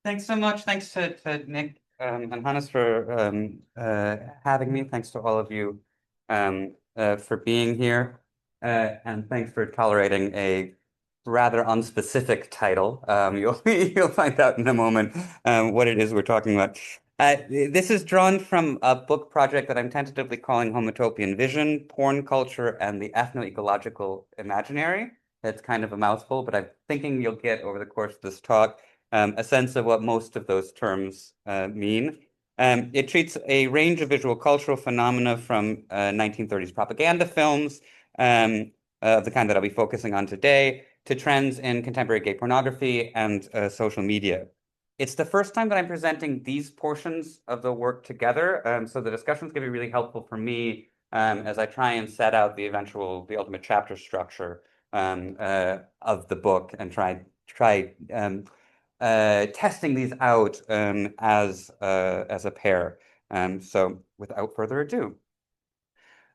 Thanks so much. Thanks to Nick and Hannes for having me. Thanks to all of you for being here. And thanks for tolerating a rather unspecific title. You'll find out in a moment what it is we're talking about. This is drawn from a book project that I'm tentatively calling Homotopian Vision, Porn Culture, and the Ethno-Ecological Imaginary. It's kind of a mouthful, but I'm thinking you'll get over the course of this talk a sense of what most of those terms mean. It treats a range of visual cultural phenomena from 1930s propaganda films, the kind that I'll be focusing on today, to trends in contemporary gay pornography and social media. It's the first time that I'm presenting these portions of the work together, so the discussion is going to be really helpful for me as I try and set out the ultimate chapter structure of the book and try testing these out as a pair. So without further ado.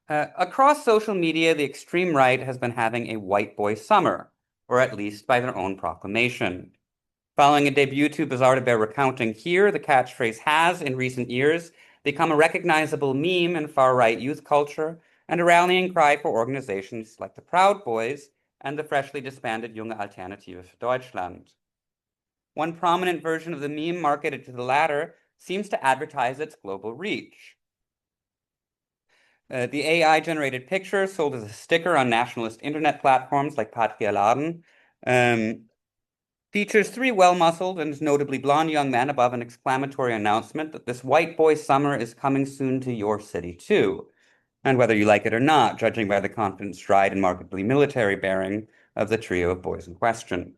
Across social media, the extreme right has been having a white boy summer, or at least by their own proclamation. Following a debut to Bizarre to Bear recounting here, the catchphrase has, in recent years, become a recognizable meme in far-right youth culture and a rallying cry for organizations like the Proud Boys and the freshly disbanded Junge Alternative für Deutschland. One prominent version of the meme marketed to the latter seems to advertise its global reach. The AI-generated picture, sold as a sticker on nationalist internet platforms like Patrialaden, features three well-muscled and notably blonde young men above an exclamatory announcement that this white boy summer is coming soon to your city too. And whether you like it or not, judging by the confident stride and markedly military bearing of the trio of boys in question.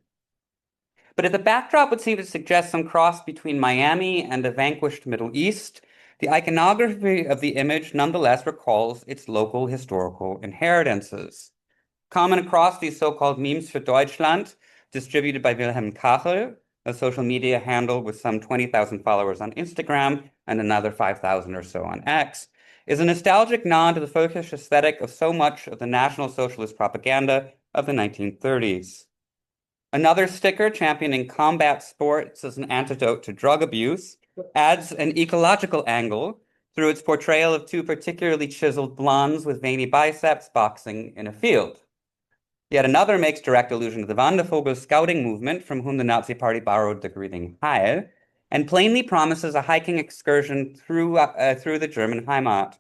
But if the backdrop would seem to suggest some cross between Miami and a vanquished Middle East, the iconography of the image nonetheless recalls its local historical inheritances. Common across these so-called memes for Deutschland, distributed by Wilhelm Kachel, a social media handle with some 20,000 followers on Instagram and another 5,000 or so on X, is a nostalgic nod to the folkish aesthetic of so much of the National Socialist propaganda of the 1930s. Another sticker championing combat sports as an antidote to drug abuse adds an ecological angle through its portrayal of two particularly chiseled blondes with veiny biceps boxing in a field. Yet another makes direct allusion to the Wandervogel scouting movement from whom the Nazi Party borrowed the greeting Heil, and plainly promises a hiking excursion through the German Heimat.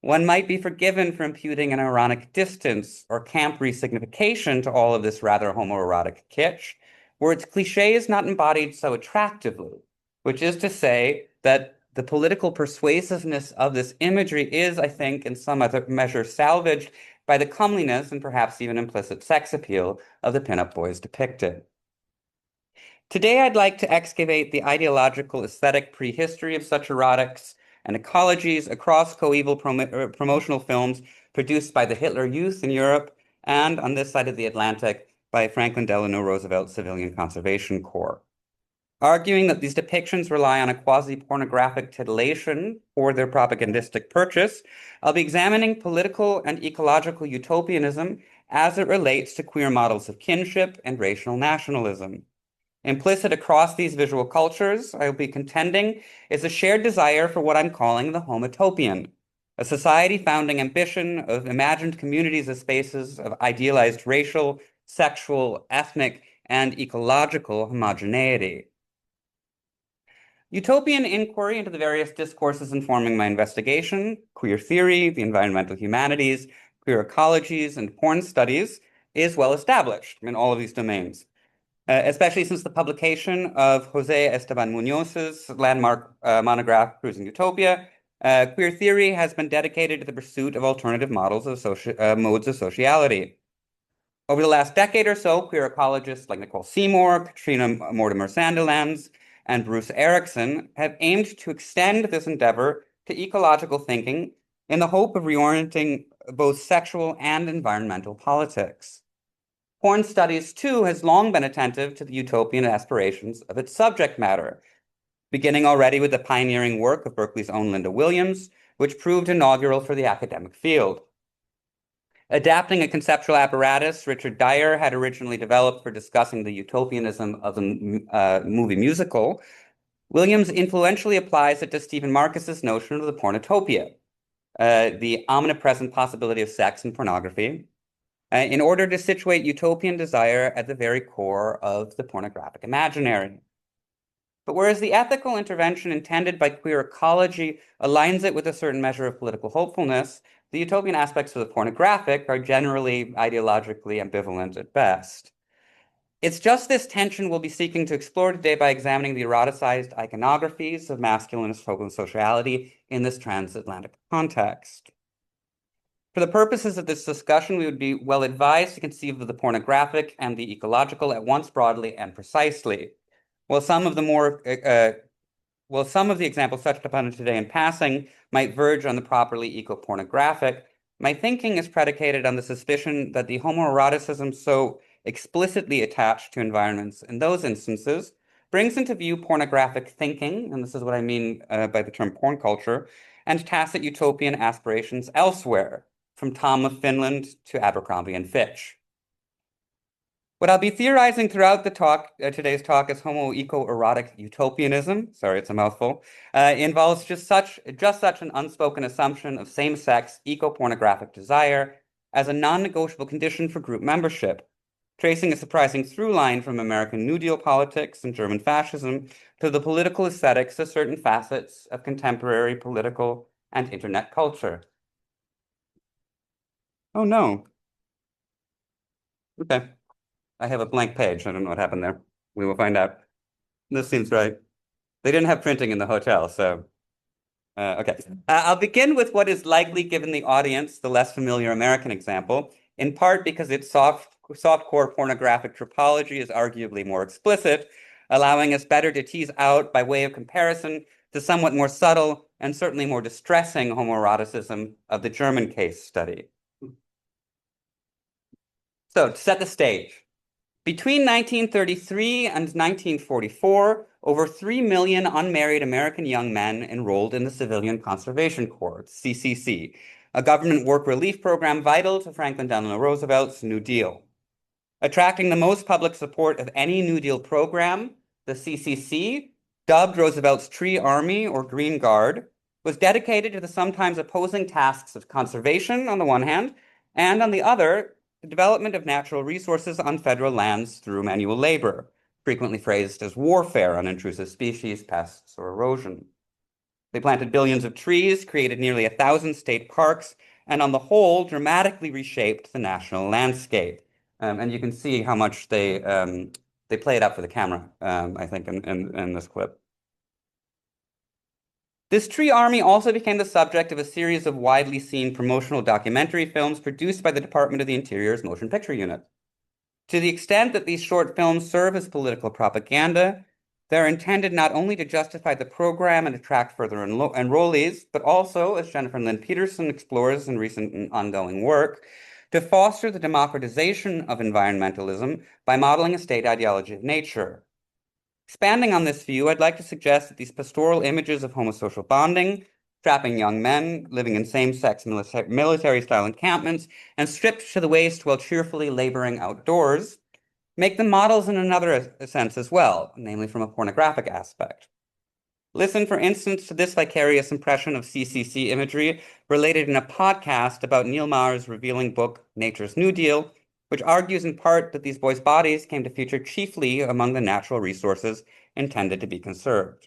One might be forgiven for imputing an ironic distance or camp resignification to all of this rather homoerotic kitsch, where its cliché is not embodied so attractively, which is to say that the political persuasiveness of this imagery is, I think, in some other measure salvaged by the comeliness and perhaps even implicit sex appeal of the pinup boys depicted. Today, I'd like to excavate the ideological aesthetic prehistory of such erotics and ecologies across coeval promotional films produced by the Hitler Youth in Europe and on this side of the Atlantic by Franklin Delano Roosevelt Civilian Conservation Corps. Arguing that these depictions rely on a quasi-pornographic titillation for their propagandistic purchase, I'll be examining political and ecological utopianism as it relates to queer models of kinship and racial nationalism. Implicit across these visual cultures, I will be contending, is a shared desire for what I'm calling the homotopian, a society-founding ambition of imagined communities as spaces of idealized racial, sexual, ethnic, and ecological homogeneity. Utopian inquiry into the various discourses informing my investigation, queer theory, the environmental humanities, queer ecologies, and porn studies, is well established in all of these domains. Especially since the publication of Jose Esteban Munoz's landmark monograph, Cruising Utopia, queer theory has been dedicated to the pursuit of alternative models of modes of sociality. Over the last decade or so, queer ecologists like Nicole Seymour, Katrina Mortimer Sandilands, and Bruce Erickson have aimed to extend this endeavor to ecological thinking in the hope of reorienting both sexual and environmental politics. Porn studies, too, has long been attentive to the utopian aspirations of its subject matter, beginning already with the pioneering work of Berkeley's own Linda Williams, which proved inaugural for the academic field. Adapting a conceptual apparatus Richard Dyer had originally developed for discussing the utopianism of the movie musical, Williams influentially applies it to Stephen Marcus's notion of the pornotopia, the omnipresent possibility of sex and pornography, in order to situate utopian desire at the very core of the pornographic imaginary. But whereas the ethical intervention intended by queer ecology aligns it with a certain measure of political hopefulness, the utopian aspects of the pornographic are generally ideologically ambivalent at best. It's just this tension we'll be seeking to explore today by examining the eroticized iconographies of masculinist homosociality in this transatlantic context. For the purposes of this discussion, we would be well advised to conceive of the pornographic and the ecological at once broadly and precisely. While some of the examples touched upon today in passing might verge on the properly eco-pornographic, my thinking is predicated on the suspicion that the homoeroticism so explicitly attached to environments in those instances brings into view pornographic thinking, and this is what I mean by the term porn culture, and tacit utopian aspirations elsewhere, from Tom of Finland to Abercrombie and Fitch. What I'll be theorizing throughout the talk, today's talk, is homo-eco-erotic utopianism. Sorry, it's a mouthful. Involves just such an unspoken assumption of same-sex eco-pornographic desire as a non-negotiable condition for group membership, tracing a surprising through line from American New Deal politics and German fascism to the political aesthetics of certain facets of contemporary political and internet culture. Oh no. Okay. I have a blank page. I don't know what happened there. We will find out. This seems right. They didn't have printing in the hotel, so okay. I'll begin with what is likely, given the audience, the less familiar American example, in part because its softcore pornographic tropology is arguably more explicit, allowing us better to tease out, by way of comparison, the somewhat more subtle and certainly more distressing homoeroticism of the German case study. So, to set the stage, between 1933 and 1944, over 3 million unmarried American young men enrolled in the Civilian Conservation Corps, CCC, a government work relief program vital to Franklin Delano Roosevelt's New Deal. Attracting the most public support of any New Deal program, the CCC, dubbed Roosevelt's Tree Army or Green Guard, was dedicated to the sometimes opposing tasks of conservation on the one hand, and on the other, the development of natural resources on federal lands through manual labor, frequently phrased as warfare on intrusive species, pests, or erosion. They planted billions of trees, created nearly 1,000 state parks, and on the whole, dramatically reshaped the national landscape. And you can see how much they play it up for the camera, I think, in this clip. This tree army also became the subject of a series of widely seen promotional documentary films produced by the Department of the Interior's Motion Picture Unit. To the extent that these short films serve as political propaganda, they're intended not only to justify the program and attract further enrollees, but also, as Jennifer Lynn Peterson explores in recent and ongoing work, to foster the democratization of environmentalism by modeling a state ideology of nature. Expanding on this view, I'd like to suggest that these pastoral images of homosocial bonding, trapping young men living in same-sex military-style encampments, and stripped to the waist while cheerfully laboring outdoors, make them models in another sense as well, namely from a pornographic aspect. Listen, for instance, to this vicarious impression of CCC imagery related in a podcast about Neil Maher's revealing book, Nature's New Deal, which argues in part that these boys' bodies came to feature chiefly among the natural resources intended to be conserved.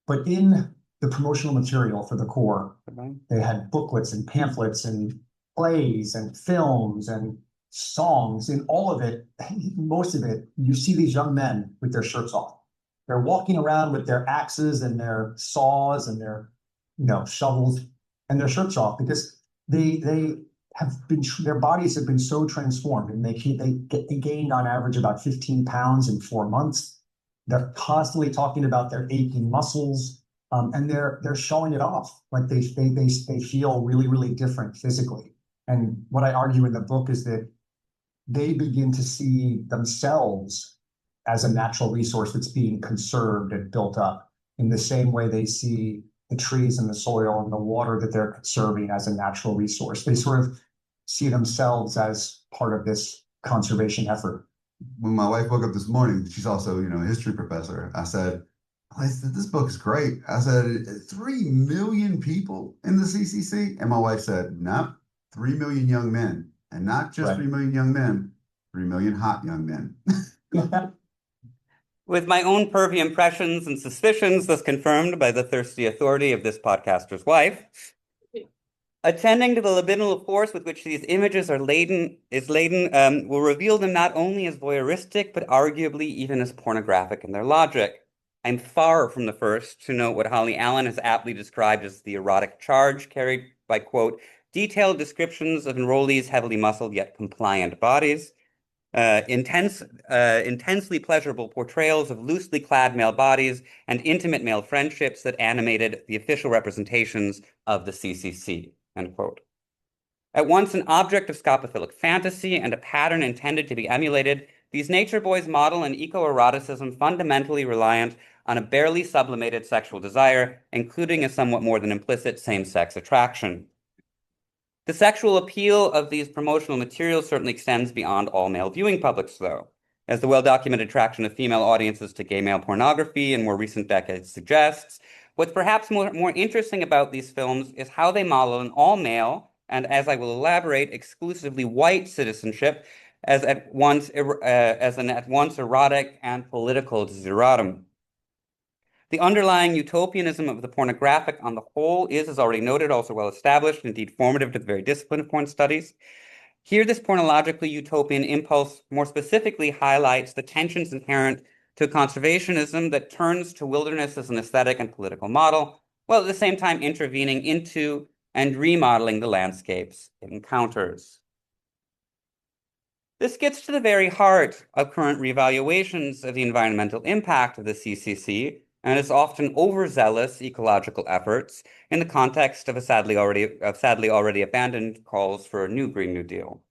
But in the promotional material for the Corps, they had booklets and pamphlets and plays and films and songs. In all of it, most of it, you see these young men with their shirts off. They're walking around with their axes and their saws and their, shovels and their shirts off because their bodies have been so transformed, and they gained on average about 15 pounds in 4 months. They're constantly talking about their aching muscles, and they're showing it off. Like they feel really, really different physically. And what I argue in the book is that they begin to see themselves as a natural resource that's being conserved and built up in the same way they see the trees and the soil and the water that they're conserving as a natural resource. They sort of see themselves as part of this conservation effort? When my wife woke up this morning, she's also, a history professor. I said, this book is great. I said, 3 million people in the CCC. And my wife said, nope, 3 million young men. And not just Right. 3 million young men, 3 million hot young men. With my own pervy impressions and suspicions, thus confirmed by the thirsty authority of this podcaster's wife, attending to the libidinal force with which these images are laden will reveal them not only as voyeuristic, but arguably even as pornographic in their logic. I'm far from the first to note what Holly Allen has aptly described as the erotic charge carried by, quote, detailed descriptions of enrollees' heavily muscled yet compliant bodies, intensely pleasurable portrayals of loosely clad male bodies, and intimate male friendships that animated the official representations of the CCC, end quote. At once an object of scopophilic fantasy and a pattern intended to be emulated, these nature boys model an eco-eroticism fundamentally reliant on a barely sublimated sexual desire, including a somewhat more than implicit same-sex attraction. The sexual appeal of these promotional materials certainly extends beyond all male viewing publics, though. As the well-documented attraction of female audiences to gay male pornography in more recent decades suggests, what's perhaps more interesting about these films is how they model an all-male, and as I will elaborate, exclusively white citizenship as an at once erotic and political desideratum. The underlying utopianism of the pornographic on the whole is, as already noted, also well established, indeed formative to the very discipline of porn studies. Here, this pornologically utopian impulse more specifically highlights the tensions inherent to conservationism that turns to wilderness as an aesthetic and political model, while at the same time intervening into and remodeling the landscapes it encounters. This gets to the very heart of current reevaluations of the environmental impact of the CCC and its often overzealous ecological efforts in the context of sadly already abandoned calls for a new Green New Deal.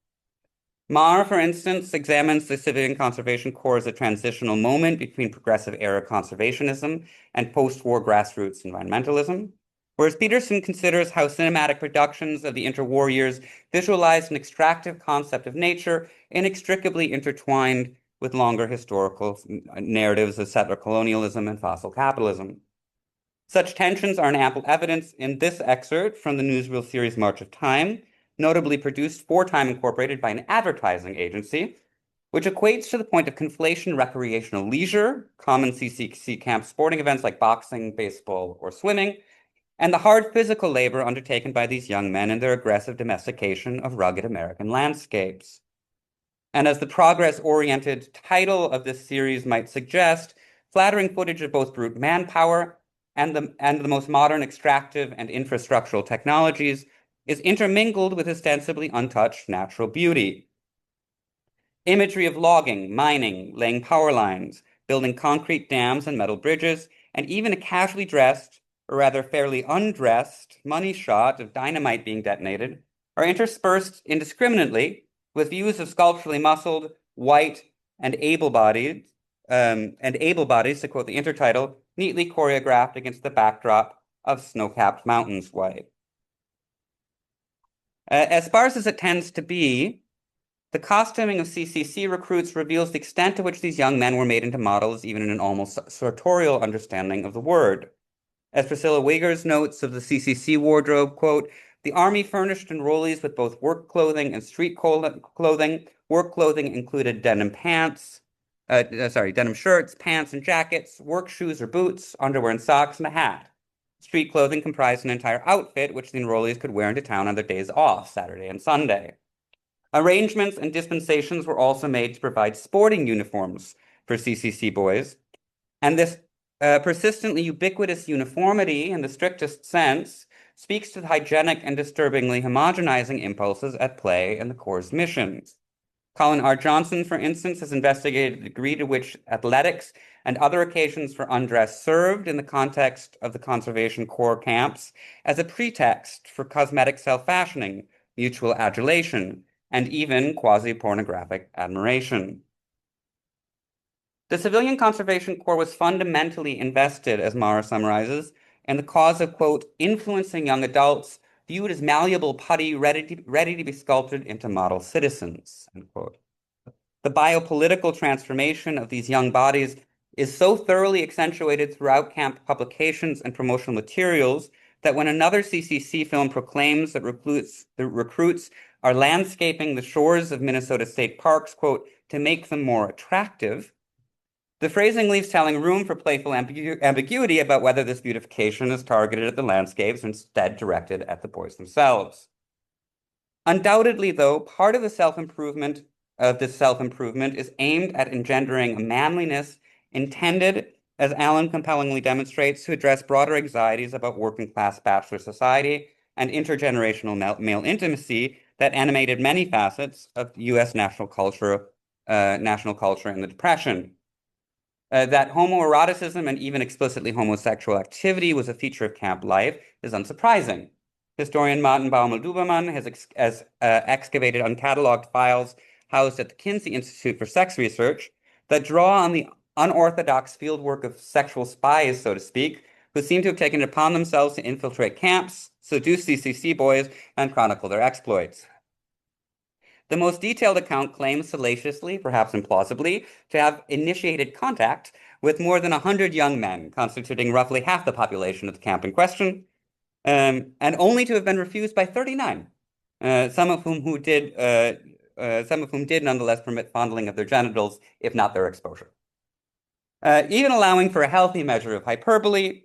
Maher, for instance, examines the civilian conservation corps as a transitional moment between progressive era conservationism and post-war grassroots environmentalism, whereas Peterson considers how cinematic productions of the interwar years visualized an extractive concept of nature inextricably intertwined with longer historical narratives of settler colonialism and fossil capitalism. Such tensions are in ample evidence in this excerpt from the newsreel series March of Time, notably produced for Time Incorporated by an advertising agency, which equates to the point of conflation recreational leisure, common CCC camp sporting events like boxing, baseball, or swimming, and the hard physical labor undertaken by these young men in their aggressive domestication of rugged American landscapes. And as the progress-oriented title of this series might suggest, flattering footage of both brute manpower and the most modern extractive and infrastructural technologies is intermingled with ostensibly untouched natural beauty. Imagery of logging, mining, laying power lines, building concrete dams and metal bridges, and even a casually dressed, or rather fairly undressed, money shot of dynamite being detonated are interspersed indiscriminately with views of sculpturally muscled, white, and able-bodied, to quote the intertitle, neatly choreographed against the backdrop of snow-capped mountains white. As sparse as it tends to be, the costuming of CCC recruits reveals the extent to which these young men were made into models, even in an almost sartorial understanding of the word. As Priscilla Wiggers notes of the CCC wardrobe, quote, the Army furnished enrollees with both work clothing and street clothing. Work clothing included denim shirts, pants, and jackets, work shoes or boots, underwear and socks, and a hat. Street clothing comprised an entire outfit, which the enrollees could wear into town on their days off, Saturday and Sunday. Arrangements and dispensations were also made to provide sporting uniforms for CCC boys, and this persistently ubiquitous uniformity in the strictest sense speaks to the hygienic and disturbingly homogenizing impulses at play in the Corps' missions. Colin R. Johnson, for instance, has investigated the degree to which athletics and other occasions for undress served in the context of the Conservation Corps camps as a pretext for cosmetic self-fashioning, mutual adulation, and even quasi-pornographic admiration. The Civilian Conservation Corps was fundamentally invested, as Mara summarizes, in the cause of, quote, influencing young adults viewed as malleable putty ready to be sculpted into model citizens, end quote. The biopolitical transformation of these young bodies is so thoroughly accentuated throughout camp publications and promotional materials that when another CCC film proclaims that recruits are landscaping the shores of Minnesota state parks, quote, to make them more attractive, the phrasing leaves telling room for playful ambiguity about whether this beautification is targeted at the landscapes or instead directed at the boys themselves. Undoubtedly, though, part of the self-improvement is aimed at engendering a manliness intended, as Allen compellingly demonstrates, to address broader anxieties about working-class bachelor society and intergenerational male intimacy that animated many facets of U.S. national culture in the Depression. That homoeroticism and even explicitly homosexual activity was a feature of camp life is unsurprising. Historian Martin Baumel-Duberman has excavated uncatalogued files housed at the Kinsey Institute for Sex Research that draw on the unorthodox fieldwork of sexual spies, so to speak, who seem to have taken it upon themselves to infiltrate camps, seduce CCC boys, and chronicle their exploits. The most detailed account claims salaciously, perhaps implausibly, to have initiated contact with more than 100 young men, constituting roughly half the population of the camp in question, and only to have been refused by 39, some of whom did nonetheless permit fondling of their genitals, if not their exposure. Even allowing for a healthy measure of hyperbole,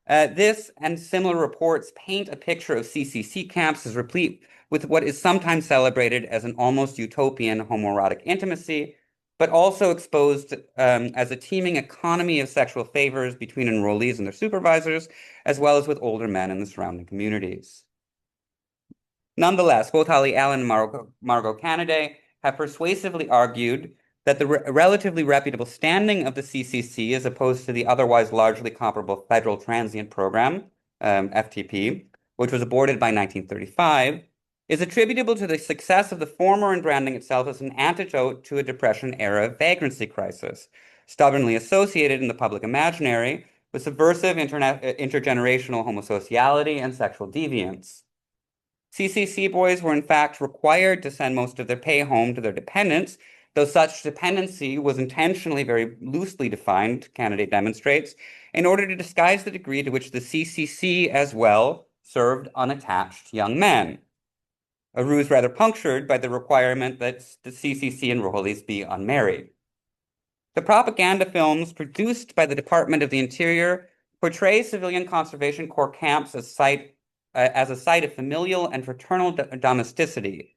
this and similar reports paint a picture of CCC camps as replete with what is sometimes celebrated as an almost utopian homoerotic intimacy, but also exposed as a teeming economy of sexual favors between enrollees and their supervisors, as well as with older men in the surrounding communities. Nonetheless, both Holly Allen and Margot Canaday have persuasively argued that the relatively reputable standing of the CCC, as opposed to the otherwise largely comparable Federal Transient Program, FTP, which was aborted by 1935, is attributable to the success of the former and branding itself as an antidote to a Depression-era vagrancy crisis, stubbornly associated in the public imaginary with subversive intergenerational homosociality and sexual deviance. CCC boys were in fact required to send most of their pay home to their dependents, though such dependency was intentionally very loosely defined, Canaday demonstrates, in order to disguise the degree to which the CCC as well served unattached young men. A ruse rather punctured by the requirement that the CCC enrollees be unmarried. The propaganda films produced by the Department of the Interior portray civilian conservation corps camps as a site of familial and fraternal domesticity,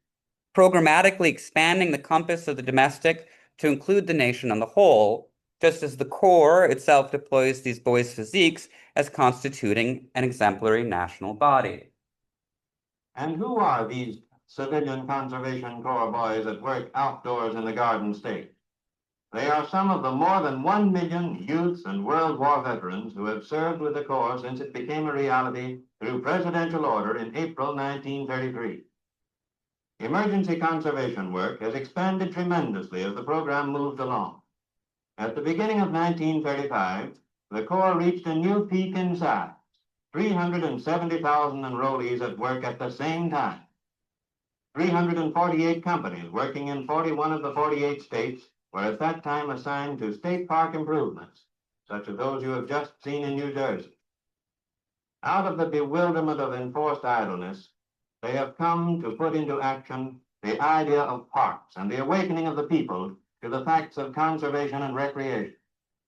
programmatically expanding the compass of the domestic to include the nation on the whole, just as the Corps itself deploys these boys' physiques as constituting an exemplary national body. And who are these civilian conservation corps boys at work outdoors in the Garden State? They are some of the more than 1 million youths and World War veterans who have served with the Corps since it became a reality through presidential order in April 1933. Emergency conservation work has expanded tremendously as the program moved along. At the beginning of 1935, the Corps reached a new peak in size, 370,000 enrollees at work at the same time. 348 companies working in 41 of the 48 states were at that time assigned to state park improvements, such as those you have just seen in New Jersey. Out of the bewilderment of enforced idleness, they have come to put into action the idea of parks and the awakening of the people to the facts of conservation and recreation,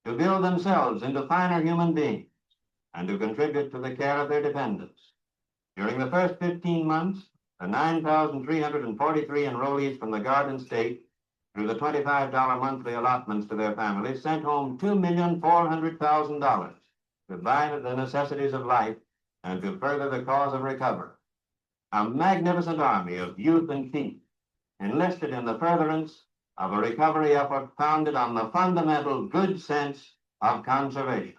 to build themselves into finer human beings, and to contribute to the care of their dependents. During the first 15 months, the 9,343 enrollees from the Garden State, through the $25 monthly allotments to their families, sent home $2,400,000 to buy the necessities of life and to further the cause of recovery. A magnificent army of youth and feet enlisted in the furtherance of a recovery effort founded on the fundamental good sense of conservation.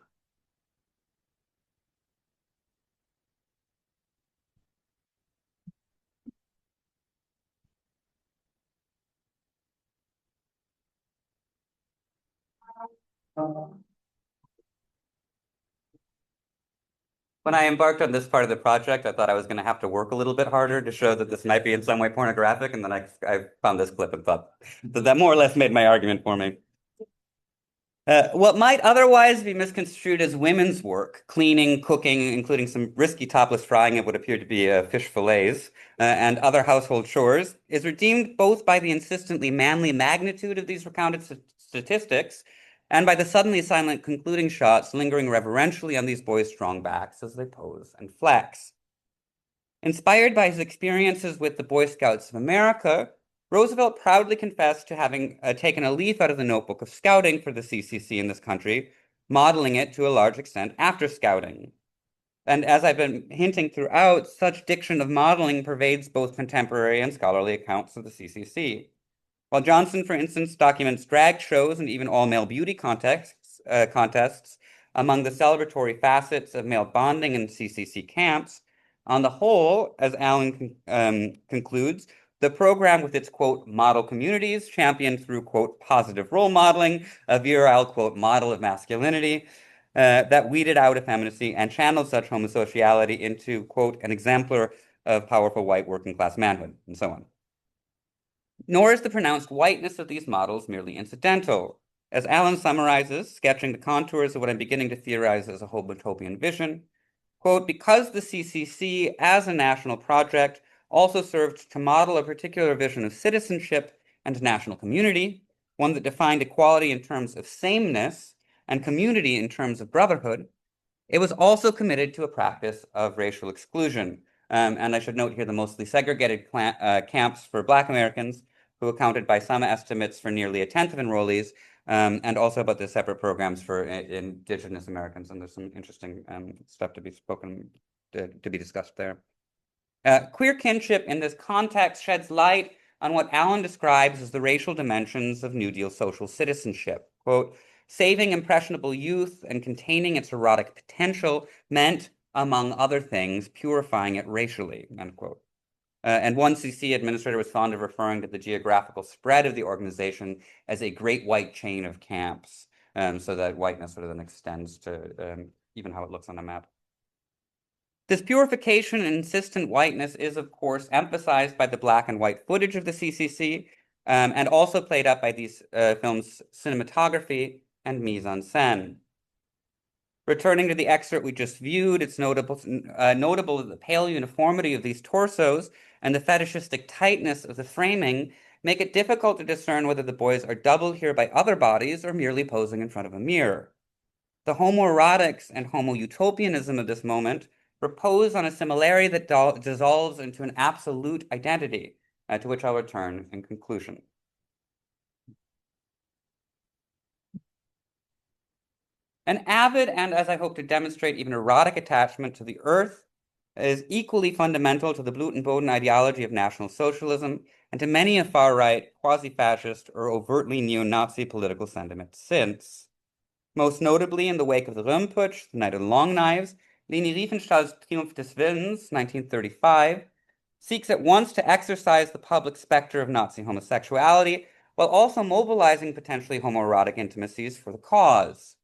When I embarked on this part of the project, I thought I was going to have to work a little bit harder to show that this might be in some way pornographic, and then I found this clip and thought that more or less made my argument for me. What might otherwise be misconstrued as women's work, cleaning, cooking, including some risky topless frying of what appeared to be fish fillets, and other household chores, is redeemed both by the insistently manly magnitude of these recounted statistics and by the suddenly silent concluding shots lingering reverentially on these boys' strong backs as they pose and flex. Inspired by his experiences with the Boy Scouts of America, Roosevelt proudly confessed to having taken a leaf out of the notebook of scouting for the CCC in this country, modeling it to a large extent after scouting. And as I've been hinting throughout, such diction of modeling pervades both contemporary and scholarly accounts of the CCC. While Johnson, for instance, documents drag shows and even all-male beauty contests among the celebratory facets of male bonding in CCC camps, on the whole, as Allen concludes, the program with its, quote, model communities championed through, quote, positive role modeling, a virile, quote, model of masculinity, that weeded out effeminacy and channeled such homosociality into, quote, an exemplar of powerful white working class manhood, and so on. Nor is the pronounced whiteness of these models merely incidental. As Allen summarizes, sketching the contours of what I'm beginning to theorize as a homotopian vision, quote, because the CCC as a national project also served to model a particular vision of citizenship and national community, one that defined equality in terms of sameness and community in terms of brotherhood, it was also committed to a practice of racial exclusion. And I should note here the mostly segregated camps for Black Americans, who accounted by some estimates for nearly a tenth of enrollees, and also about the separate programs for Indigenous Americans. And there's some interesting stuff to be discussed there. Queer kinship in this context sheds light on what Allen describes as the racial dimensions of New Deal social citizenship. Quote, saving impressionable youth and containing its erotic potential meant, among other things, purifying it racially, end quote. And one CC administrator was fond of referring to the geographical spread of the organization as a great white chain of camps, so that whiteness sort of then extends to even how it looks on a map. This purification and insistent whiteness is, of course, emphasized by the black and white footage of the CCC, and also played up by these films' cinematography and mise-en-scène. Returning to the excerpt we just viewed, it's notable that the pale uniformity of these torsos and the fetishistic tightness of the framing make it difficult to discern whether the boys are doubled here by other bodies or merely posing in front of a mirror. The homoerotics and homo-utopianism of this moment repose on a similarity that dissolves into an absolute identity, to which I'll return in conclusion. An avid and, as I hope to demonstrate, even erotic attachment to the earth is equally fundamental to the Blutenboden ideology of National Socialism and to many a far-right, quasi-fascist, or overtly neo-Nazi political sentiment since. Most notably, in the wake of the Röhmputsch, the Night of the Long Knives, Leni Riefenstahl's Triumph des Willens, 1935, seeks at once to exercise the public specter of Nazi homosexuality while also mobilizing potentially homoerotic intimacies for the cause.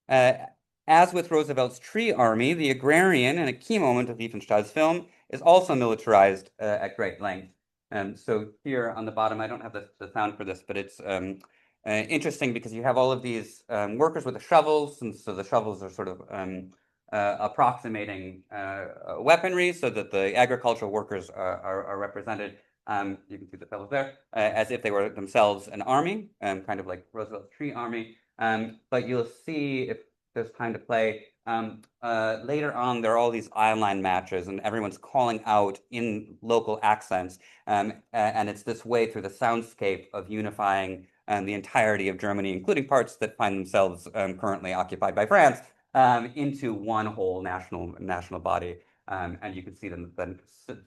As with Roosevelt's Tree Army, the agrarian, in a key moment of Riefenstahl's film, is also militarized at great length. So here on the bottom, I don't have the sound for this, but it's interesting because you have all of these workers with the shovels, and so the shovels are sort of approximating weaponry so that the agricultural workers are represented. You can see the fellows there, as if they were themselves an army, kind of like Roosevelt's Tree Army. But you'll see, if there's time to play, later on there are all these eye-line matches and everyone's calling out in local accents, and it's this way through the soundscape of unifying the entirety of Germany, including parts that find themselves currently occupied by France, into one whole national body. And you can see them then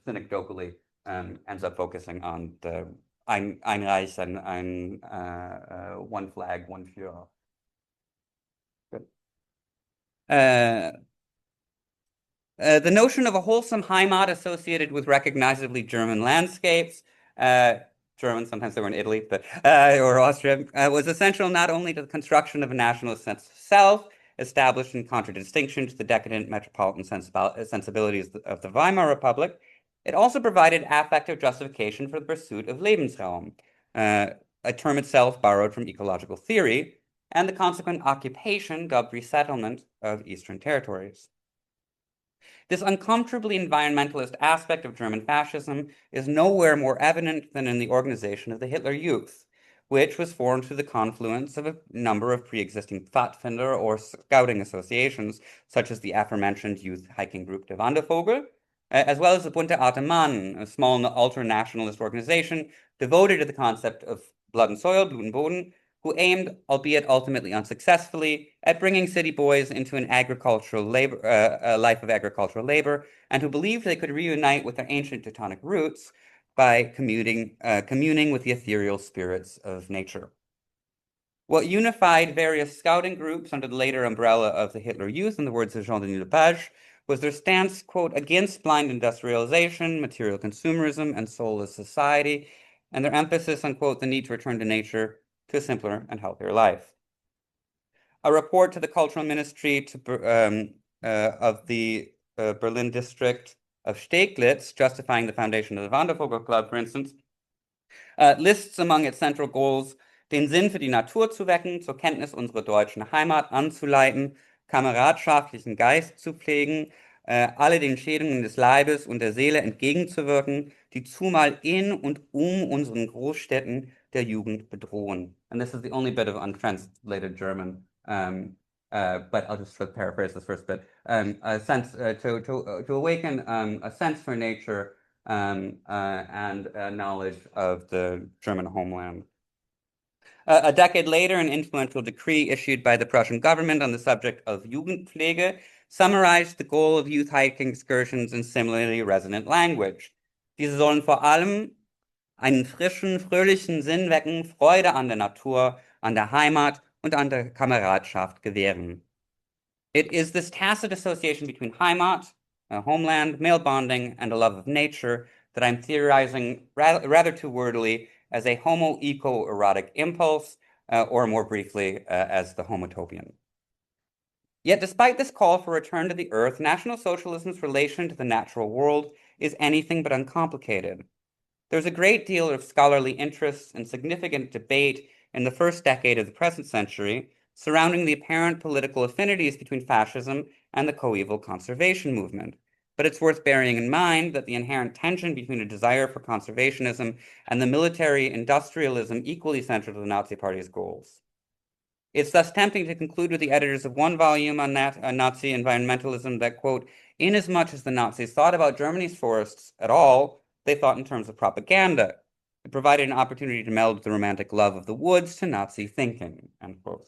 anecdotally ends up focusing on the ein Reich and one flag, one Führer. Good. The notion of a wholesome Heimat associated with recognizably German landscapes, German, sometimes they were in Italy, but or Austria, was essential not only to the construction of a nationalist sense of self, established in contradistinction to the decadent metropolitan sensibilities of the Weimar Republic, it also provided affective justification for the pursuit of Lebensraum, a term itself borrowed from ecological theory, and the consequent occupation, dubbed resettlement, of Eastern territories. This uncomfortably environmentalist aspect of German fascism is nowhere more evident than in the organization of the Hitler Youth, which was formed through the confluence of a number of pre-existing Pfadfinder or scouting associations, such as the aforementioned youth hiking group Der Wandervogel, as well as the Bunte Alte Mann, a small ultra-nationalist organization devoted to the concept of blood and soil, Blut und Boden, who aimed, albeit ultimately unsuccessfully, at bringing city boys into an agricultural labor, a life of agricultural labor, and who believed they could reunite with their ancient Teutonic roots by communing with the ethereal spirits of nature. What unified various scouting groups under the later umbrella of the Hitler Youth, in the words of Jean-Denis Lepage, was their stance, quote, against blind industrialization, material consumerism, and soulless society, and their emphasis on, quote, the need to return to nature, to a simpler and healthier life. A report to the Cultural Ministry of the Berlin district of Steglitz, justifying the foundation of the Wandervogel Club, for instance, lists among its central goals, den Sinn für die Natur zu wecken, zur Kenntnis unserer deutschen Heimat anzuleiten, kameradschaftlichen Geist zu pflegen, alle den Schädigungen des Leibes und der Seele entgegenzuwirken, die zumal in und unseren Großstädten der Jugend bedrohen. And this is the only bit of untranslated German, but I'll just paraphrase this first bit. A sense to awaken a sense for nature and a knowledge of the German homeland. A decade later, an influential decree issued by the Prussian government on the subject of Jugendpflege summarized the goal of youth hiking excursions in similarly resonant language. Diese sollen vor allem einen frischen, fröhlichen Sinn wecken, Freude an der Natur, an der Heimat und an der Kameradschaft gewähren. It is this tacit association between Heimat, homeland, male bonding, and a love of nature that I'm theorizing rather too wordily as a homo-eco-erotic impulse, or more briefly, as the homotopian. Yet despite this call for return to the earth, National Socialism's relation to the natural world is anything but uncomplicated. There's a great deal of scholarly interest and significant debate in the first decade of the present century surrounding the apparent political affinities between fascism and the coeval conservation movement. But it's worth bearing in mind that the inherent tension between a desire for conservationism and the military industrialism equally central to the Nazi Party's goals. It's thus tempting to conclude with the editors of one volume on Nazi environmentalism that, quote, inasmuch as the Nazis thought about Germany's forests at all, they thought in terms of propaganda. It provided an opportunity to meld the romantic love of the woods to Nazi thinking, end quote.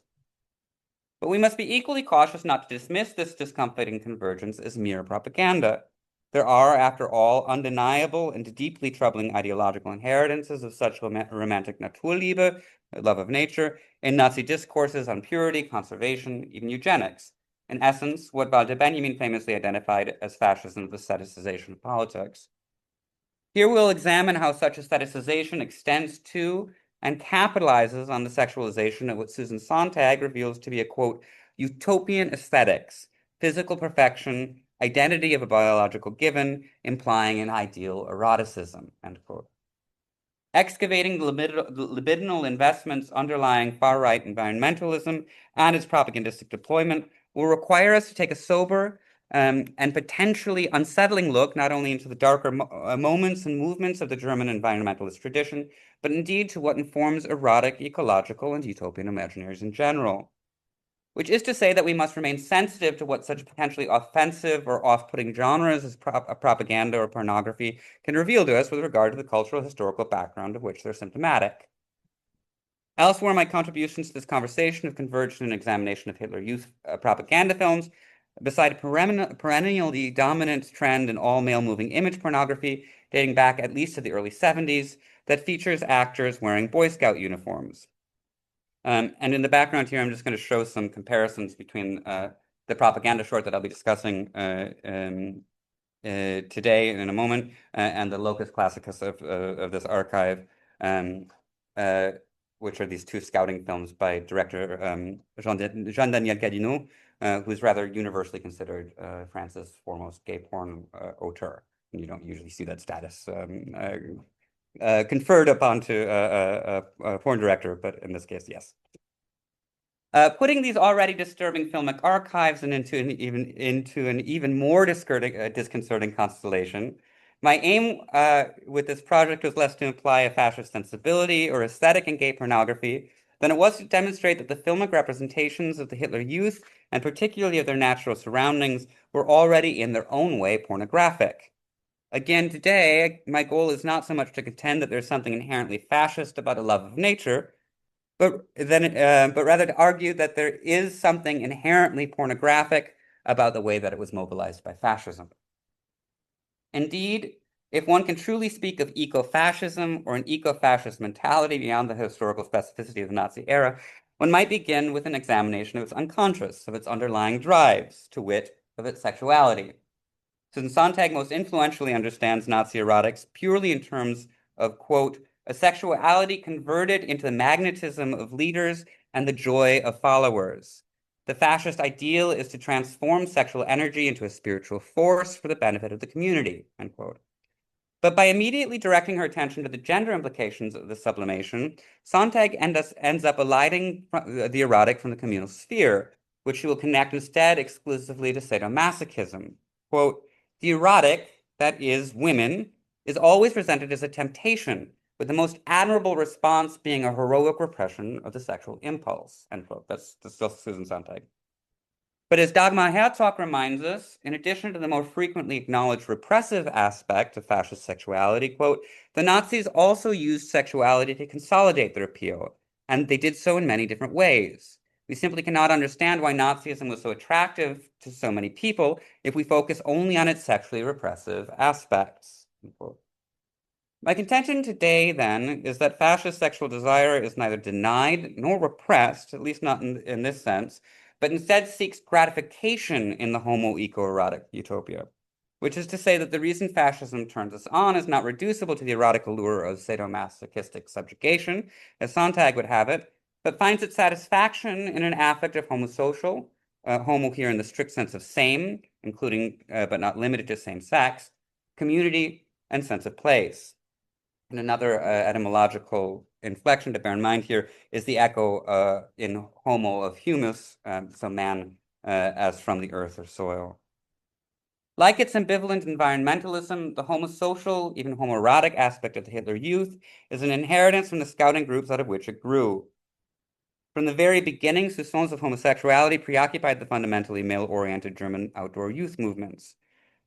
But we must be equally cautious not to dismiss this discomfiting convergence as mere propaganda. There are, after all, undeniable and deeply troubling ideological inheritances of such romantic Naturliebe, love of nature, in Nazi discourses on purity, conservation, even eugenics. In essence, what Walter Benjamin famously identified as fascism's aestheticization of politics. Here we'll examine how such aestheticization extends to and capitalizes on the sexualization of what Susan Sontag reveals to be a, quote, utopian aesthetics, physical perfection, identity of a biological given, implying an ideal eroticism, end quote. Excavating the libidinal investments underlying far-right environmentalism and its propagandistic deployment will require us to take a sober and potentially unsettling look not only into the darker moments and movements of the German environmentalist tradition, but indeed to what informs erotic, ecological, and utopian imaginaries in general. Which is to say that we must remain sensitive to what such potentially offensive or off-putting genres as propaganda or pornography can reveal to us with regard to the cultural historical background of which they're symptomatic. Elsewhere, my contributions to this conversation have converged in an examination of Hitler Youth propaganda films, beside a perennially dominant trend in all-male moving image pornography dating back at least to the early 70s that features actors wearing Boy Scout uniforms. And in the background here, I'm just going to show some comparisons between the propaganda short that I'll be discussing today in a moment and the locus classicus of this archive, which are these two scouting films by director Jean-Daniel Gadinot, who's rather universally considered France's foremost gay porn auteur. And you don't usually see that status conferred upon to a porn director, but in this case, yes. Putting these already disturbing filmic archives into an even more disconcerting constellation, my aim with this project was less to imply a fascist sensibility or aesthetic in gay pornography than it was to demonstrate that the filmic representations of the Hitler Youth, and particularly of their natural surroundings, were already in their own way pornographic. Again, today, my goal is not so much to contend that there's something inherently fascist about a love of nature, but rather to argue that there is something inherently pornographic about the way that it was mobilized by fascism. Indeed, if one can truly speak of eco-fascism or an eco-fascist mentality beyond the historical specificity of the Nazi era, one might begin with an examination of its unconscious, of its underlying drives, to wit, of its sexuality. Since Sontag most influentially understands Nazi erotics purely in terms of, quote, a sexuality converted into the magnetism of leaders and the joy of followers. The fascist ideal is to transform sexual energy into a spiritual force for the benefit of the community, end quote. But by immediately directing her attention to the gender implications of the sublimation, Sontag ends up eliding the erotic from the communal sphere, which she will connect instead exclusively to sadomasochism. Quote, the erotic, that is, women, is always presented as a temptation, with the most admirable response being a heroic repression of the sexual impulse, end quote. That's still Susan Sontag. But as Dagmar Herzog reminds us, in addition to the more frequently acknowledged repressive aspect of fascist sexuality, quote, the Nazis also used sexuality to consolidate their appeal, and they did so in many different ways. We simply cannot understand why Nazism was so attractive to so many people if we focus only on its sexually repressive aspects, end quote. My contention today, then, is that fascist sexual desire is neither denied nor repressed, at least not in this sense, but instead seeks gratification in the homo-eco-erotic utopia, which is to say that the reason fascism turns us on is not reducible to the erotic allure of sadomasochistic subjugation, as Sontag would have it, but finds its satisfaction in an affect of homosocial, homo here in the strict sense of same, including but not limited to same sex, community, and sense of place. And another etymological inflection to bear in mind here is the echo in homo of humus, so man as from the earth or soil. Like its ambivalent environmentalism, the homosocial, even homoerotic aspect of the Hitler Youth is an inheritance from the scouting groups out of which it grew. From the very beginning, soupçons of homosexuality preoccupied the fundamentally male-oriented German outdoor youth movements.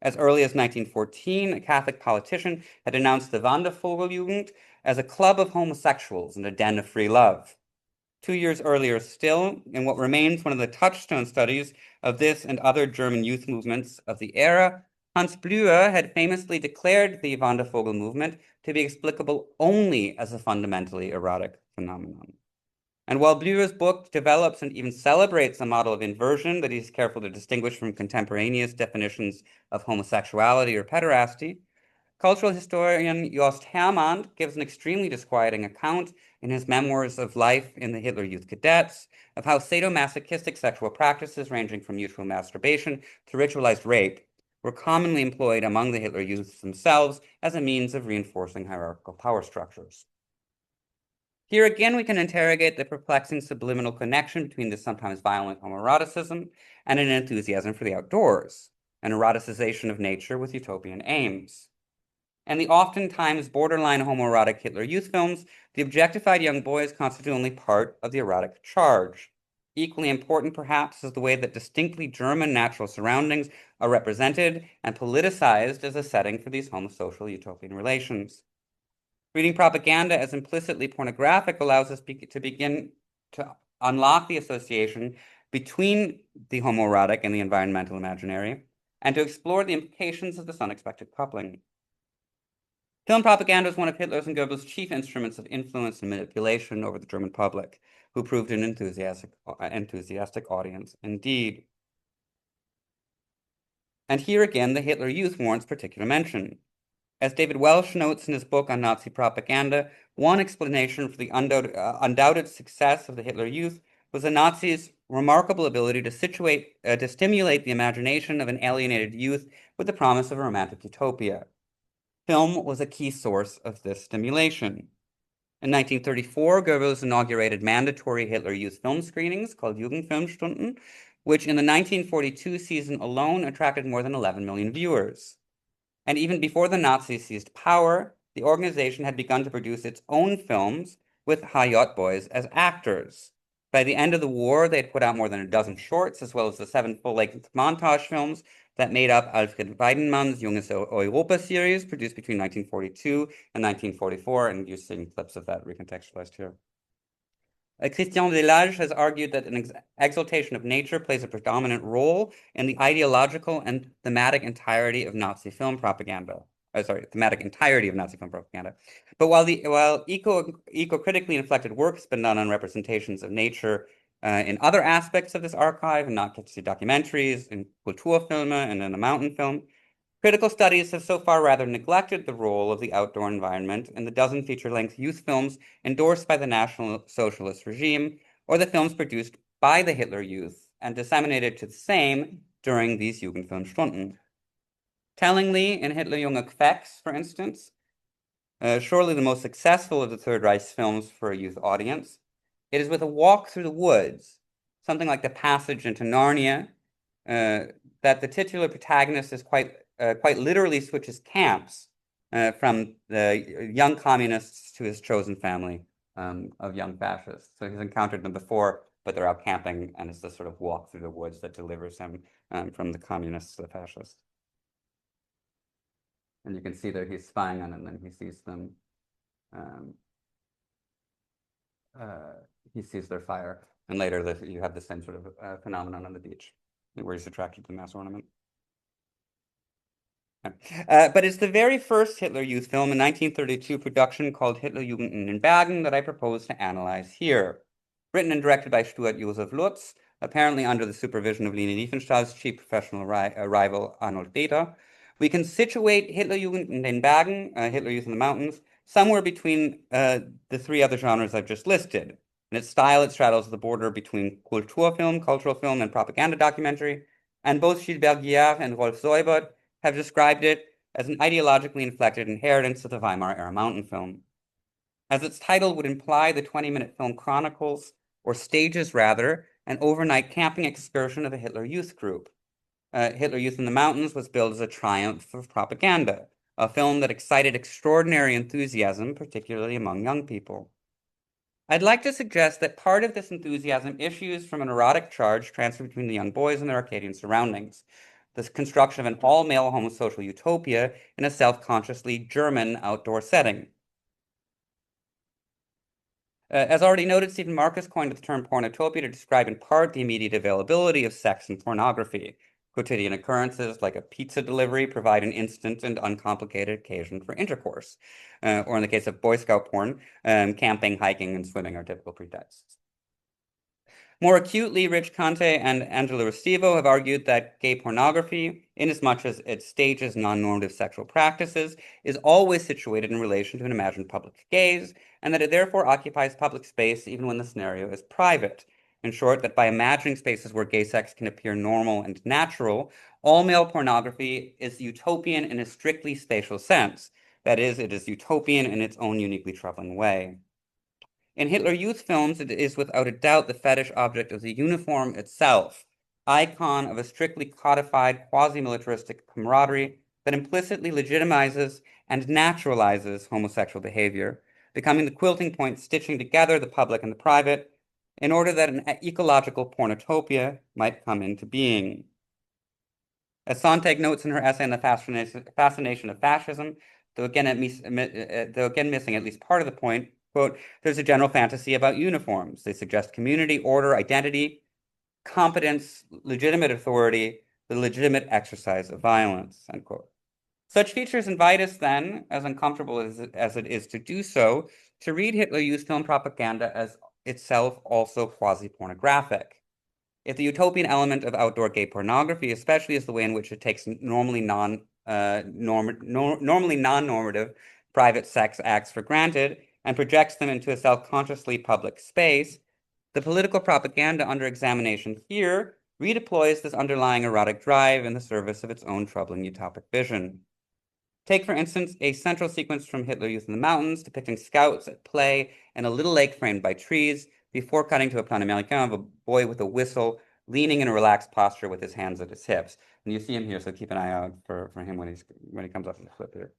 As early as 1914, a Catholic politician had denounced the Wandervogeljugend as a club of homosexuals and a den of free love. 2 years earlier still, in what remains one of the touchstone studies of this and other German youth movements of the era, Hans Blüher had famously declared the Wandervogel movement to be explicable only as a fundamentally erotic phenomenon. And while Blüher's book develops and even celebrates a model of inversion that he's careful to distinguish from contemporaneous definitions of homosexuality or pederasty, cultural historian Jost Hermann gives an extremely disquieting account in his memoirs of life in the Hitler Youth Cadets of how sadomasochistic sexual practices ranging from mutual masturbation to ritualized rape were commonly employed among the Hitler Youths themselves as a means of reinforcing hierarchical power structures. Here again, we can interrogate the perplexing subliminal connection between this sometimes violent homoeroticism and an enthusiasm for the outdoors, an eroticization of nature with utopian aims. In the oftentimes borderline homoerotic Hitler Youth films, the objectified young boys constitute only part of the erotic charge. Equally important, perhaps, is the way that distinctly German natural surroundings are represented and politicized as a setting for these homosocial utopian relations. Reading propaganda as implicitly pornographic allows us to begin to unlock the association between the homoerotic and the environmental imaginary, and to explore the implications of this unexpected coupling. Film propaganda was one of Hitler's and Goebbels' chief instruments of influence and manipulation over the German public, who proved an enthusiastic audience indeed. And here again, the Hitler Youth warrants particular mention. As David Welsh notes in his book on Nazi propaganda, one explanation for the undoubted success of the Hitler Youth was the Nazis' remarkable ability to stimulate the imagination of an alienated youth with the promise of a romantic utopia. Film was a key source of this stimulation. In 1934, Goebbels inaugurated mandatory Hitler Youth film screenings called Jugendfilmstunden, which in the 1942 season alone attracted more than 11 million viewers. And even before the Nazis seized power, the organization had begun to produce its own films with HJ boys as actors. By the end of the war, they had put out more than a dozen shorts, as well as the 7 full-length montage films that made up Alfred Weidenmann's Junges Europa series, produced between 1942 and 1944, and you're seeing clips of that recontextualized here. Christian Delage has argued that an exaltation of nature plays a predominant role in the ideological and thematic entirety of Nazi film propaganda. Thematic entirety of Nazi film propaganda. But while eco-critically inflected work has been done on representations of nature in other aspects of this archive, and not just documentaries, in Kulturfilme, and in the mountain film, critical studies have so far rather neglected the role of the outdoor environment in the dozen feature-length youth films endorsed by the National Socialist regime, or the films produced by the Hitler Youth and disseminated to the same during these Jugendfilmstunden. Tellingly, in Hitler Junge Gewächs, for instance, surely the most successful of the Third Reich's films for a youth audience, it is with a walk through the woods, something like the passage into Narnia, that the titular protagonist is quite literally switches camps from the young communists to his chosen family of young fascists. So he's encountered them before, but they're out camping, and it's this sort of walk through the woods that delivers him from the communists to the fascists. And you can see that he's spying on them, and he sees them. He sees their fire, and later you have the same sort of phenomenon on the beach, where he's attracted to the mass ornament. But it's the very first Hitler Youth film, a 1932 production called Hitlerjugend in den Bergen, that I propose to analyze here. Written and directed by Stuart Joseph Lutz, apparently under the supervision of Leni Riefenstahl's chief professional rival Arnold Beta, we can situate Hitlerjugend in den Bergen, Hitler Youth in the Mountains, somewhere between the 3 other genres I've just listed. In its style, it straddles the border between Kulturfilm, cultural film, and propaganda documentary, and both Gilbert Guillard and Rolf Seubert have described it as an ideologically inflected inheritance of the Weimar era mountain film. As its title would imply, the 20-minute film chronicles, or stages rather, an overnight camping excursion of a Hitler Youth group. Hitler Youth in the Mountains was billed as a triumph of propaganda, a film that excited extraordinary enthusiasm, particularly among young people. I'd like to suggest that part of this enthusiasm issues from an erotic charge transferred between the young boys and their Arcadian surroundings, the construction of an all-male homosocial utopia in a self-consciously German outdoor setting. As already noted, Stephen Marcus coined the term pornotopia to describe in part the immediate availability of sex and pornography. Quotidian occurrences like a pizza delivery provide an instant and uncomplicated occasion for intercourse. Or in the case of Boy Scout porn, camping, hiking, and swimming are typical pretexts. More acutely, Rich Conte and Angela Restivo have argued that gay pornography, inasmuch as it stages non-normative sexual practices, is always situated in relation to an imagined public gaze, and that it therefore occupies public space even when the scenario is private. In short, that by imagining spaces where gay sex can appear normal and natural, all-male pornography is utopian in a strictly spatial sense. That is, it is utopian in its own uniquely troubling way. In Hitler Youth films, it is without a doubt the fetish object of the uniform itself, icon of a strictly codified quasi-militaristic camaraderie that implicitly legitimizes and naturalizes homosexual behavior, becoming the quilting point stitching together the public and the private in order that an ecological pornotopia might come into being. As Sontag notes in her essay on the fascination of fascism, though again missing at least part of the point, quote, there's a general fantasy about uniforms. They suggest community, order, identity, competence, legitimate authority, the legitimate exercise of violence, end quote. Such features invite us then, as uncomfortable as it is to do so, to read Hitler Youth film propaganda as itself also quasi-pornographic. If the utopian element of outdoor gay pornography, especially, is the way in which it takes normally non-normative private sex acts for granted and projects them into a self-consciously public space, The political propaganda under examination here redeploys this underlying erotic drive in the service of its own troubling utopic vision. Take, for instance, a central sequence from Hitler Youth in the Mountains depicting scouts at play in a little lake framed by trees before cutting to a plan américain of a boy with a whistle leaning in a relaxed posture with his hands at his hips. And you see him here, so keep an eye out for him when he comes up in the clip here.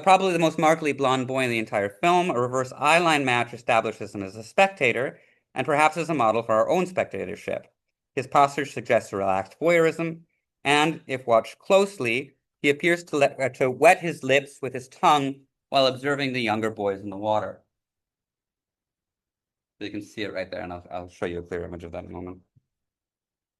Probably the most markedly blonde boy in the entire film, a reverse eyeline match establishes him as a spectator, and perhaps as a model for our own spectatorship. His posture suggests a relaxed voyeurism, and if watched closely, he appears to wet his lips with his tongue while observing the younger boys in the water. So you can see it right there, and I'll show you a clear image of that in a moment.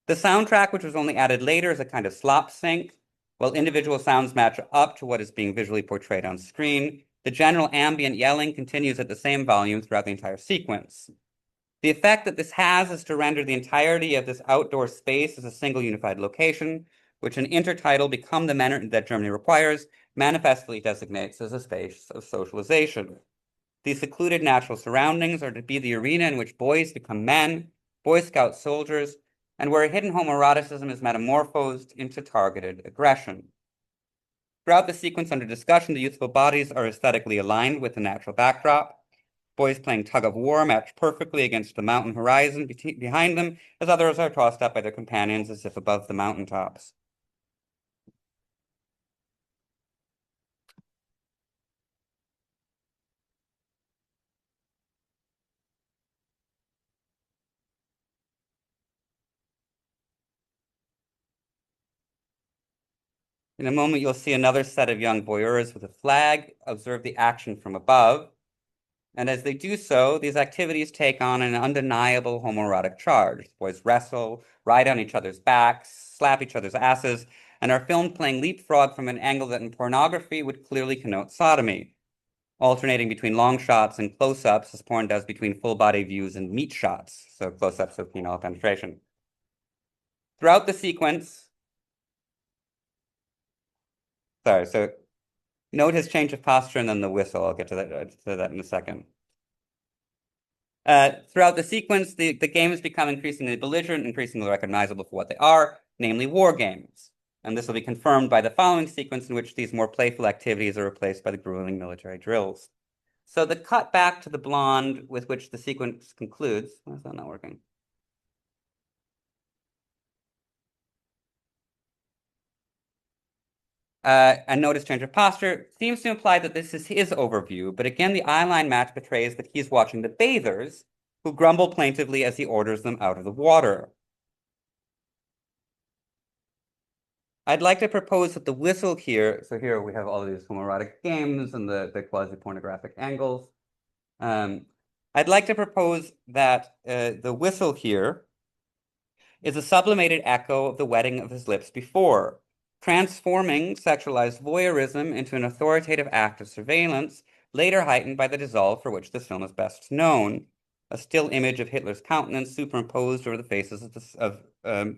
The soundtrack, which was only added later, is a kind of slop sync. While individual sounds match up to what is being visually portrayed on screen, the general ambient yelling continues at the same volume throughout the entire sequence. The effect that this has is to render the entirety of this outdoor space as a single unified location, which an intertitle "Become the Men That Germany Requires" manifestly designates as a space of socialization. These secluded natural surroundings are to be the arena in which boys become men, Boy Scout soldiers, and where a hidden homoeroticism is metamorphosed into targeted aggression. Throughout the sequence under discussion, the youthful bodies are aesthetically aligned with the natural backdrop. Boys playing tug-of-war match perfectly against the mountain horizon behind them, as others are tossed up by their companions as if above the mountaintops. In a moment, you'll see another set of young voyeurs with a flag observe the action from above. And as they do so, these activities take on an undeniable homoerotic charge. Boys wrestle, ride on each other's backs, slap each other's asses, and are filmed playing leapfrog from an angle that in pornography would clearly connote sodomy, alternating between long shots and close-ups, as porn does between full-body views and meat shots, so close-ups of penile penetration. Throughout the sequence, so note his change of posture and then the whistle. I'll get to that in a second. Throughout the sequence, the games become increasingly belligerent, increasingly recognizable for what they are, namely war games. And this will be confirmed by the following sequence in which these more playful activities are replaced by the grueling military drills. So the cut back to the blonde with which the sequence concludes. Why is that not working? And notice change of posture seems to imply that this is his overview, but again, the eyeline match betrays that he's watching the bathers, who grumble plaintively as he orders them out of the water. I'd like to propose that the whistle here, so here we have all of these homoerotic games and the quasi-pornographic angles. I'd like to propose that the whistle here is a sublimated echo of the wetting of his lips before, transforming sexualized voyeurism into an authoritative act of surveillance, later heightened by the dissolve for which this film is best known, a still image of Hitler's countenance superimposed over the faces of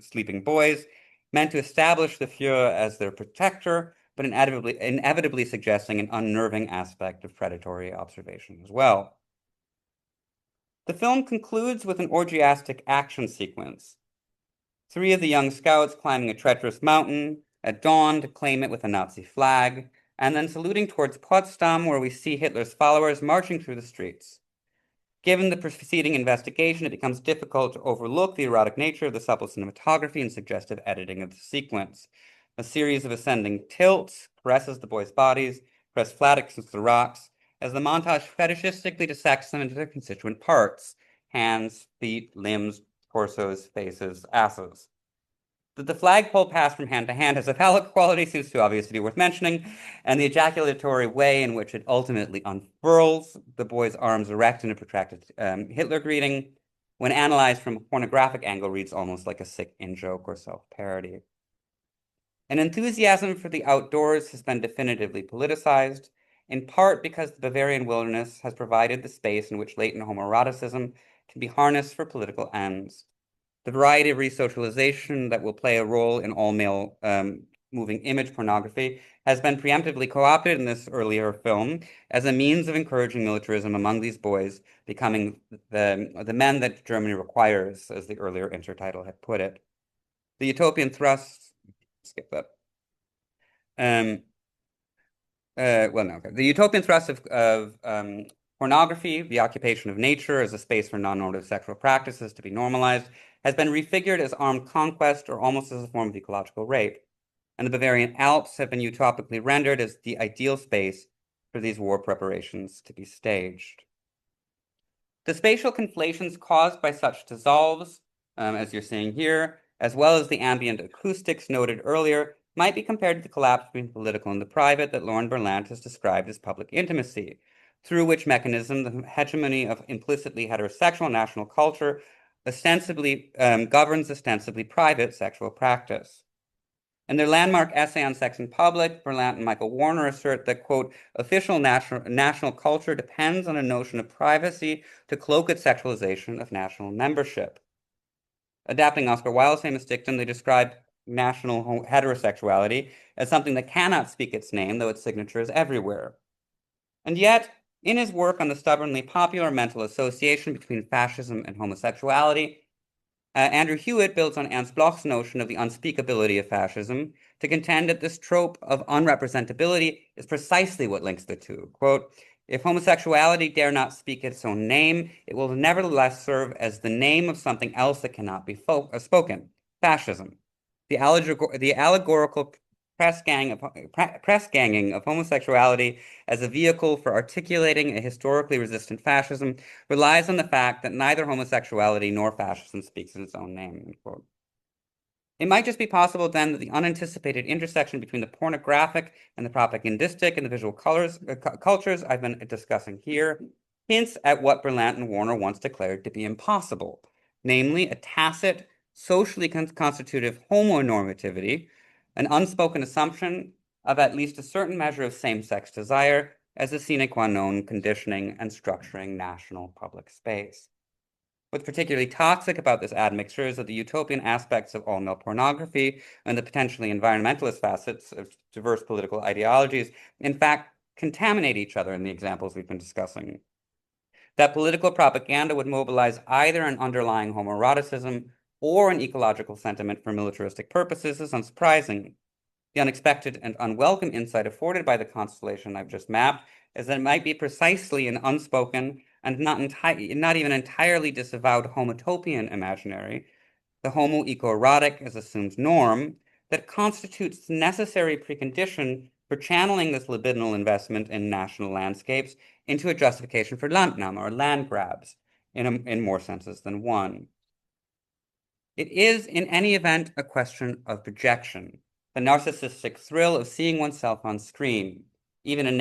sleeping boys, meant to establish the Führer as their protector, but inevitably suggesting an unnerving aspect of predatory observation as well. The film concludes with an orgiastic action sequence. 3 of the young scouts climbing a treacherous mountain at dawn to claim it with a Nazi flag, and then saluting towards Potsdam, where we see Hitler's followers marching through the streets. Given the preceding investigation, it becomes difficult to overlook the erotic nature of the supple cinematography and suggestive editing of the sequence. A series of ascending tilts caresses the boys' bodies, pressed flat against the rocks, as the montage fetishistically dissects them into their constituent parts: hands, feet, limbs, torsos, faces, asses. That the flagpole pass from hand to hand has a phallic quality seems too obvious to be worth mentioning, and the ejaculatory way in which it ultimately unfurls, the boy's arms erect in a protracted Hitler greeting, when analyzed from a pornographic angle, reads almost like a sick in-joke or self-parody. An enthusiasm for the outdoors has been definitively politicized, in part because the Bavarian wilderness has provided the space in which latent homoeroticism can be harnessed for political ends. The variety of resocialization that will play a role in all male moving image pornography, has been preemptively co-opted in this earlier film as a means of encouraging militarism among these boys, becoming the men that Germany requires, as the earlier intertitle had put it. The utopian thrust, skip that. Well, no, okay. The utopian thrust of pornography, the occupation of nature as a space for non-normative sexual practices to be normalized, has been refigured as armed conquest or almost as a form of ecological rape. And the Bavarian Alps have been utopically rendered as the ideal space for these war preparations to be staged. The spatial conflations caused by such dissolves, as you're seeing here, as well as the ambient acoustics noted earlier, might be compared to the collapse between the political and the private that Lauren Berlant has described as public intimacy, through which mechanism the hegemony of implicitly heterosexual national culture ostensibly governs ostensibly private sexual practice. In their landmark essay on sex in public, Berlant and Michael Warner assert that, quote, official national culture depends on a notion of privacy to cloak its sexualization of national membership. Adapting Oscar Wilde's famous dictum, they describe national heterosexuality as something that cannot speak its name, though its signature is everywhere. And yet, in his work on the stubbornly popular mental association between fascism and homosexuality, Andrew Hewitt builds on Ernst Bloch's notion of the unspeakability of fascism to contend that this trope of unrepresentability is precisely what links the two. Quote, if homosexuality dare not speak its own name, it will nevertheless serve as the name of something else that cannot be spoken, fascism. The allegorical press ganging of homosexuality as a vehicle for articulating a historically resistant fascism relies on the fact that neither homosexuality nor fascism speaks in its own name, end quote. It might just be possible then that the unanticipated intersection between the pornographic and the propagandistic and the visual cultures I've been discussing here hints at what Berlant and Warner once declared to be impossible, namely a tacit, socially constitutive homonormativity, an unspoken assumption of at least a certain measure of same-sex desire as a sine qua non conditioning and structuring national public space. What's particularly toxic about this admixture is that the utopian aspects of all-male pornography and the potentially environmentalist facets of diverse political ideologies, in fact, contaminate each other in the examples we've been discussing. That political propaganda would mobilize either an underlying homoeroticism or an ecological sentiment for militaristic purposes is unsurprising. The unexpected and unwelcome insight afforded by the constellation I've just mapped is that it might be precisely an unspoken and not even entirely disavowed homotopian imaginary, the homo eco-erotic as assumed norm, that constitutes the necessary precondition for channeling this libidinal investment in national landscapes into a justification for Landnahme, or land grabs, in more senses than one. It is, in any event, a question of projection, the narcissistic thrill of seeing oneself on screen. Even in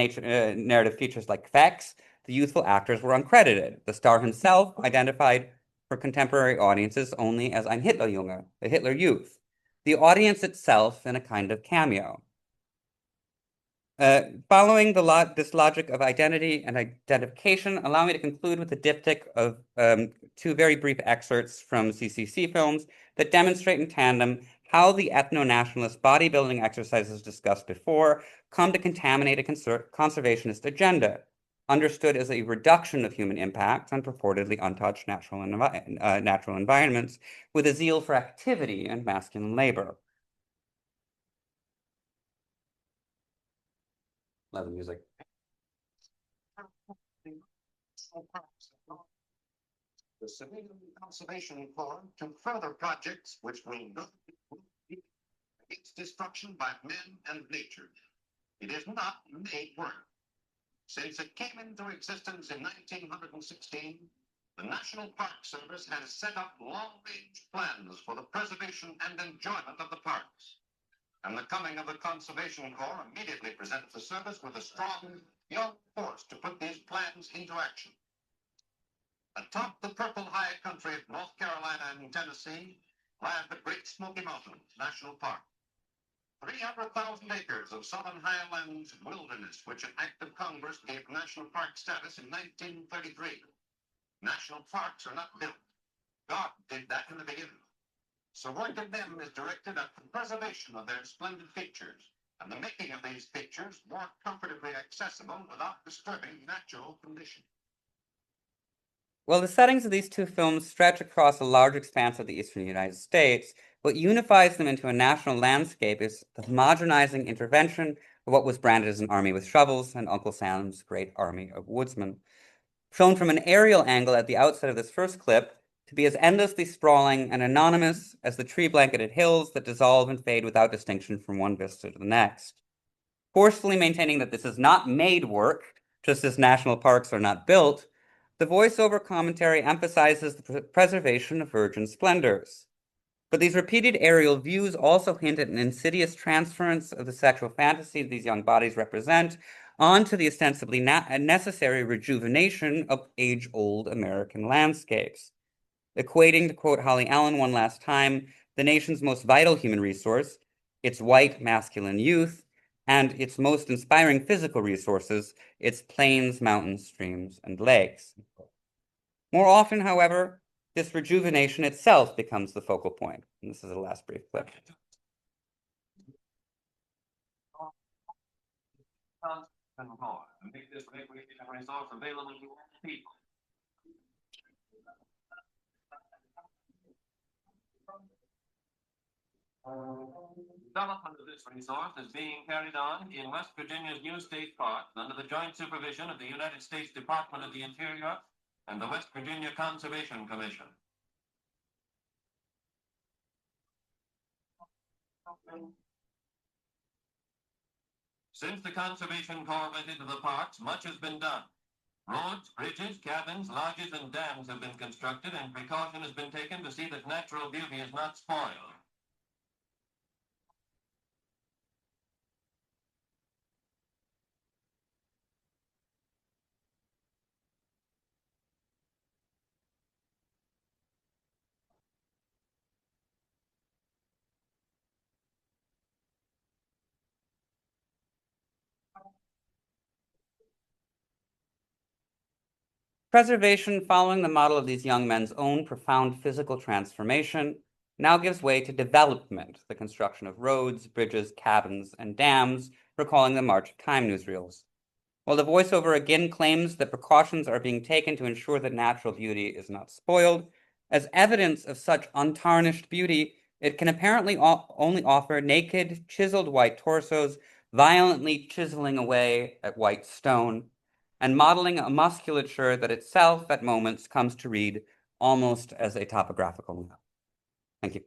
narrative features like Fex, the youthful actors were uncredited. The star himself identified for contemporary audiences only as Ein Hitlerjunge, the Hitler youth. The audience itself in a kind of cameo. Following this logic of identity and identification, allow me to conclude with a diptych of two very brief excerpts from CCC films that demonstrate in tandem how the ethno-nationalist bodybuilding exercises discussed before come to contaminate a conservationist agenda, understood as a reduction of human impact on purportedly untouched natural environments with a zeal for activity and masculine labor. Love the music. The Civilian Conservation Corps to further projects which will not against destruction by men and nature. It is not made work. Since it came into existence in 1916, the National Park Service has set up long-range plans for the preservation and enjoyment of the parks. And the coming of the Conservation Corps immediately presents the service with a strong, young force to put these plans into action. Atop the purple high country of North Carolina and Tennessee lies the Great Smoky Mountains National Park. 300,000 acres of southern highlands wilderness, which an act of Congress gave national park status in 1933. National parks are not built. God did that in the beginning. So work of them is directed at the preservation of their splendid features and the making of these pictures more comfortably accessible without disturbing natural conditions. While the settings of these two films stretch across a large expanse of the eastern United States, what unifies them into a national landscape is the homogenizing intervention of what was branded as an army with shovels and Uncle Sam's great army of woodsmen. Shown from an aerial angle at the outset of this first clip, to be as endlessly sprawling and anonymous as the tree-blanketed hills that dissolve and fade without distinction from one vista to the next. Forcefully maintaining that this is not made work, just as national parks are not built, the voiceover commentary emphasizes the preservation of virgin splendors. But these repeated aerial views also hint at an insidious transference of the sexual fantasy these young bodies represent onto the ostensibly necessary rejuvenation of age-old American landscapes. Equating, to quote Holly Allen one last time, the nation's most vital human resource, its white masculine youth, and its most inspiring physical resources, its plains, mountains, streams, and lakes. More often, however, this rejuvenation itself becomes the focal point. And this is the last brief clip. Make this recreation resource available to all people. Development of this resource is being carried on in West Virginia's new state park under the joint supervision of the United States Department of the Interior and the West Virginia Conservation Commission. Since the Conservation Corps went into the parks, much has been done. Roads, bridges, cabins, lodges, and dams have been constructed, and precaution has been taken to see that natural beauty is not spoiled. Preservation, following the model of these young men's own profound physical transformation, now gives way to development, the construction of roads, bridges, cabins, and dams, recalling the march of time newsreels. While the voiceover again claims that precautions are being taken to ensure that natural beauty is not spoiled, as evidence of such untarnished beauty, it can apparently only offer naked, chiseled white torsos, violently chiseling away at white stone, and modeling a musculature that itself, at moments, comes to read almost as a topographical map. Thank you.